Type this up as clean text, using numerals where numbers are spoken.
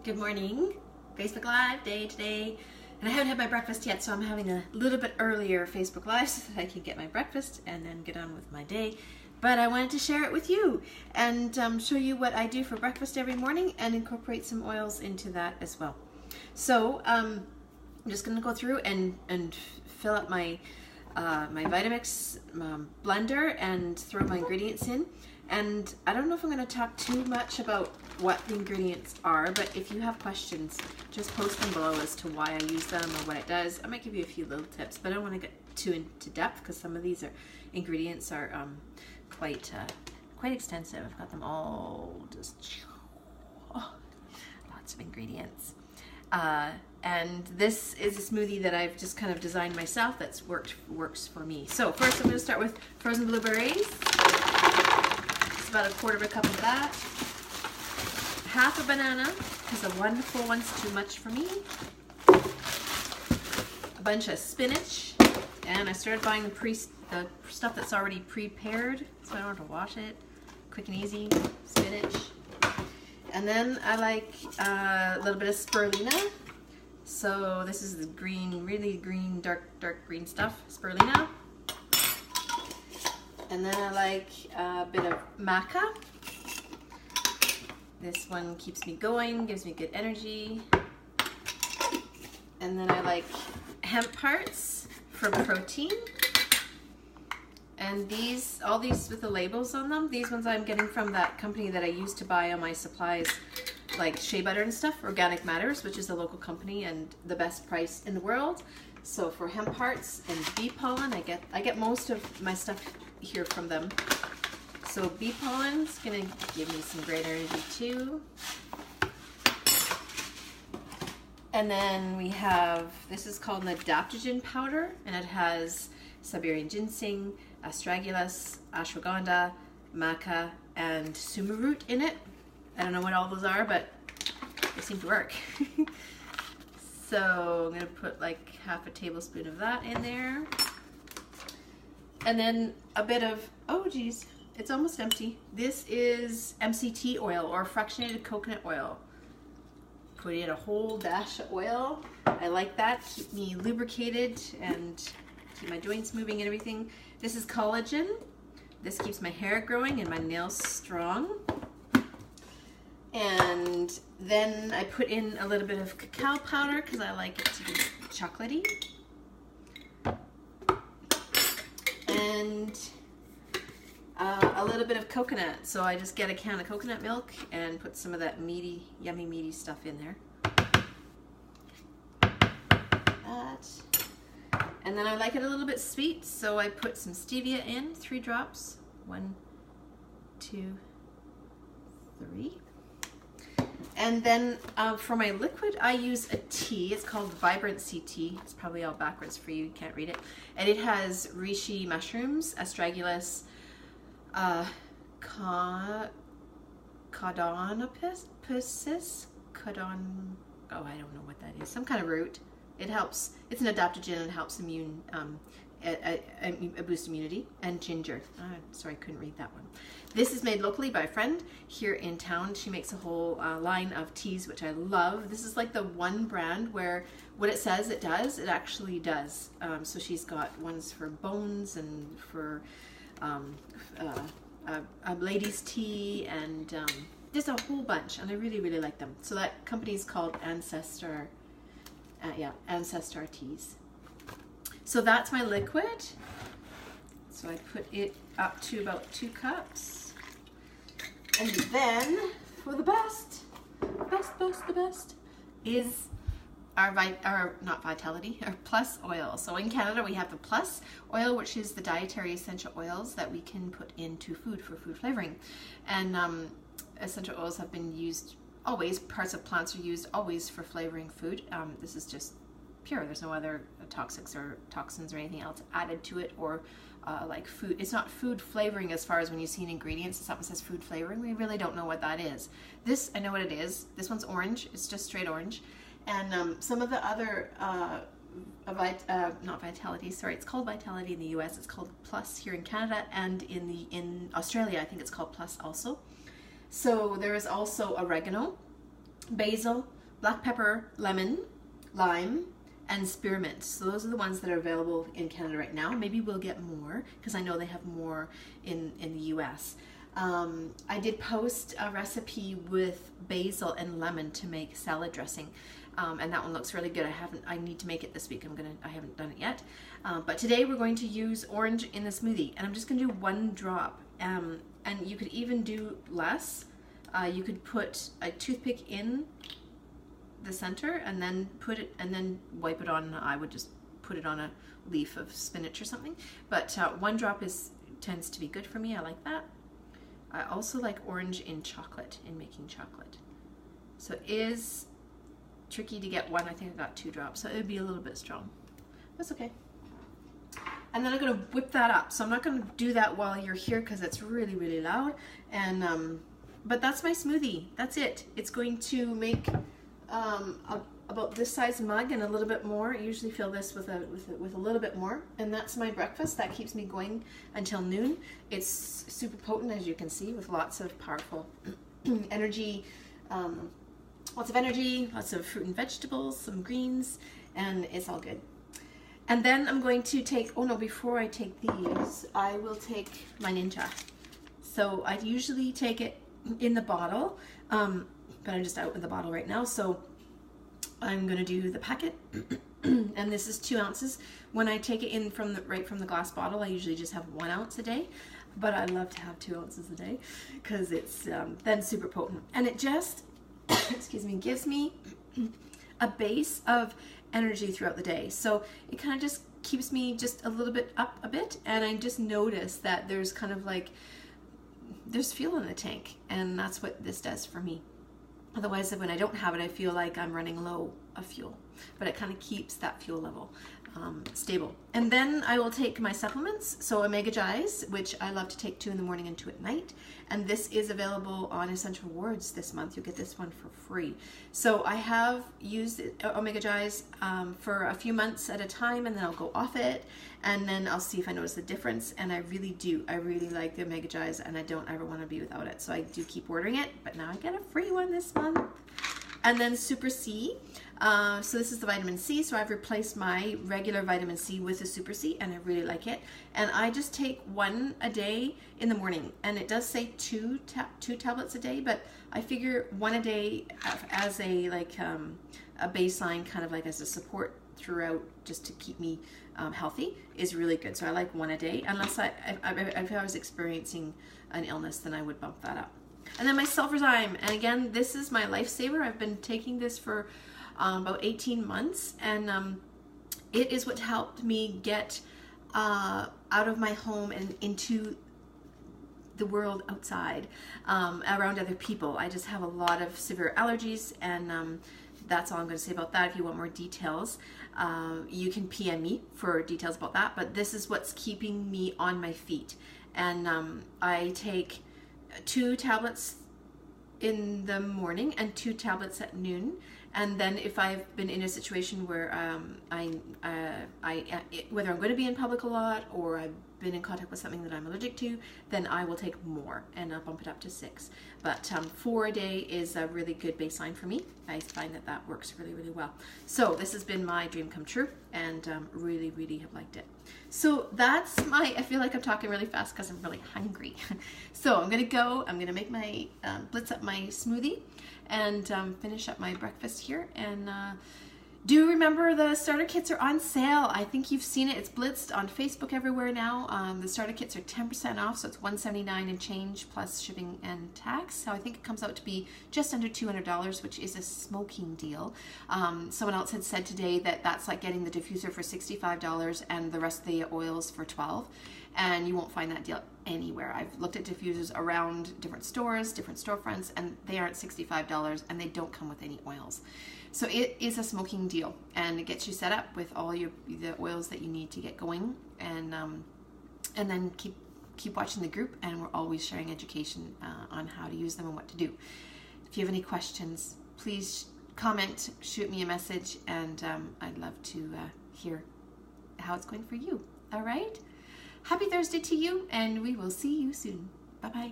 Good morning. Facebook Live day today. And I haven't had my breakfast yet, so I'm having a little bit earlier Facebook Live so that I can get my breakfast and then get on with my day. But I wanted to share it with you and show you what I do for breakfast every morning and incorporate some oils into that as well. So I'm just going to go through and fill up my my Vitamix blender and throw my ingredients in. And I don't know if I'm going to talk too much about what the ingredients are, but if you have questions, just post them below as to why I use them or what it does. I might give you a few little tips, but I don't want to get too into depth because some of these ingredients are quite extensive. I've got them all just lots of ingredients. And this is a smoothie that I've just kind of designed myself that's works for me. So first I'm going to start with frozen blueberries. It's about 1/4 cup of that. Half a banana, because one full one's too much for me. A bunch of spinach, and I started buying the stuff that's already prepared, so I don't have to wash it. Quick and easy spinach. And then I like a little bit of spirulina. So this is the green, really green, dark green stuff, spirulina. And then I like a bit of maca. This one keeps me going, gives me good energy. And then I like hemp hearts for protein. And all these with the labels on them, these ones I'm getting from that company that I used to buy all my supplies, like shea butter and stuff, Organic Matters, which is a local company and the best price in the world. So for hemp hearts and bee pollen, I get most of my stuff here from them. So bee pollen's gonna give me some great energy too. And then we have, this is called an adaptogen powder, and it has Siberian ginseng, astragalus, ashwagandha, maca, and sumac root in it. I don't know what all those are, but they seem to work. So I'm gonna put like half a tablespoon of that in there. And then a bit of, oh geez, it's almost empty. This is MCT oil, or fractionated coconut oil. Put in a whole dash of oil. I like that, keep me lubricated and keep my joints moving and everything. This is collagen. This keeps my hair growing and my nails strong. And then I put in a little bit of cacao powder because I like it to be chocolatey. And a little bit of coconut. So I just get a can of coconut milk and put some of that meaty, yummy, meaty stuff in there. And then I like it a little bit sweet, so I put some stevia in, 3 drops. 1, 2, 3. And then for my liquid, I use a tea. It's called Vibrancy Tea. It's probably all backwards for you. You can't read it. And it has reishi mushrooms, astragalus, caudonopsis, oh, I don't know what that is. Some kind of root. It helps. It's an adaptogen and helps boost immunity. And ginger. Sorry, I couldn't read that one. This is made locally by a friend here in town. She makes a whole line of teas, which I love. This is like the one brand where what it says it does, it actually does. So she's got ones for bones and for a ladies' tea and just a whole bunch, and I really, really like them. So that company is called Ancestor Teas. So that's my liquid. So I put it up to about 2 cups. And then for the best is our Plus oil. So in Canada we have the Plus oil, which is the dietary essential oils that we can put into food for food flavoring. And essential oils have been used always, parts of plants are used always for flavoring food. This is just pure. There's no other toxics or toxins or anything else added to it, or like food. It's not food flavoring as far as when you see an ingredient, something says food flavoring, we really don't know what that is. This, I know what it is. This one's orange. It's just straight orange. And some of the other, not Vitality, sorry, it's called Vitality in the US. It's called Plus here in Canada, and in Australia, I think it's called Plus also. So there is also oregano. basil, black pepper, lemon, lime, and spearmint. So those are the ones that are available in Canada right now. Maybe we'll get more because I know they have more in the US. I did post a recipe with basil and lemon to make salad dressing, and that one looks really good. I need to make it this week. I haven't done it yet. But today we're going to use orange in the smoothie, and I'm just going to do 1 drop. And you could even do less. You could put a toothpick in the center and then wipe it on. I would just put it on a leaf of spinach or something. But 1 drop tends to be good for me. I like that. I also like orange in chocolate, in making chocolate. So it is tricky to get 1. I think I got 2 drops, so it would be a little bit strong. That's okay. And then I'm going to whip that up. So I'm not going to do that while you're here because it's really, really loud. And but that's my smoothie. That's it. It's going to make about this size mug and a little bit more. I usually fill this with a little bit more. And that's my breakfast. That keeps me going until noon. It's super potent, as you can see, with lots of powerful energy, lots of fruit and vegetables, some greens, and it's all good. And then I'm going to take, before I take these, I will take my Ninja. So I usually take it in the bottle, but I'm just out with the bottle right now. So I'm going to do the packet, and this is 2 ounces. When I take it in right from the glass bottle, I usually just have 1 ounce a day, but I love to have 2 ounces a day because it's then super potent. And it just, excuse me, gives me a base of energy throughout the day. So it kind of just keeps me just a little bit up a bit, and I just notice that there's kind of like, there's fuel in the tank, and that's what this does for me. Otherwise, when I don't have it, I feel like I'm running low of fuel, but it kind of keeps that fuel level stable. And then I will take my supplements. So Omega Gies, which I love to take 2 in the morning and 2 at night. And this is available on Essential Rewards this month. You'll get this one for free. So I have used Omega Gies for a few months at a time, and then I'll go off it, and then I'll see if I notice the difference. And I really do. I really like the Omega Gies, and I don't ever want to be without it. So I do keep ordering it, but now I get a free one this month. And then Super C. So this is the vitamin C. So I've replaced my regular vitamin C with the Super C, and I really like it. And I just take 1 a day in the morning. And it does say 2 tablets a day, but I figure 1 a day as a baseline, kind of like as a support throughout, just to keep me healthy, is really good. So I like 1 a day, unless if I was experiencing an illness, then I would bump that up. And then my Sulfurzyme, and again, this is my lifesaver. I've been taking this for about 18 months, and it is what helped me get out of my home and into the world outside, around other people. I just have a lot of severe allergies, and that's all I'm going to say about that. If you want more details, you can PM me for details about that, but this is what's keeping me on my feet. And I take 2 tablets in the morning and 2 tablets at noon. And then if I've been in a situation where whether I'm going to be in public a lot, or I've been in contact with something that I'm allergic to, then I will take more, and I'll bump it up to 6. But 4 a day is a really good baseline for me. I find that that works really, really well. So this has been my dream come true, and really, really have liked it. So that's I feel like I'm talking really fast because I'm really hungry. So I'm going to make my, blitz up my smoothie, and finish up my breakfast here. And do remember, the starter kits are on sale. I think you've seen it. It's blitzed on Facebook everywhere now. The starter kits are 10% off, so it's $179 and change plus shipping and tax. So I think it comes out to be just under $200, which is a smoking deal. Someone else had said today that that's like getting the diffuser for $65 and the rest of the oils for $12. And you won't find that deal anywhere. I've looked at diffusers around different stores, different storefronts, and they aren't $65, and they don't come with any oils. So it is a smoking deal, and it gets you set up with all the oils that you need to get going, and then keep watching the group, and we're always sharing education on how to use them and what to do. If you have any questions, please comment, shoot me a message, and I'd love to hear how it's going for you. All right? Happy Thursday to you, and we will see you soon. Bye-bye.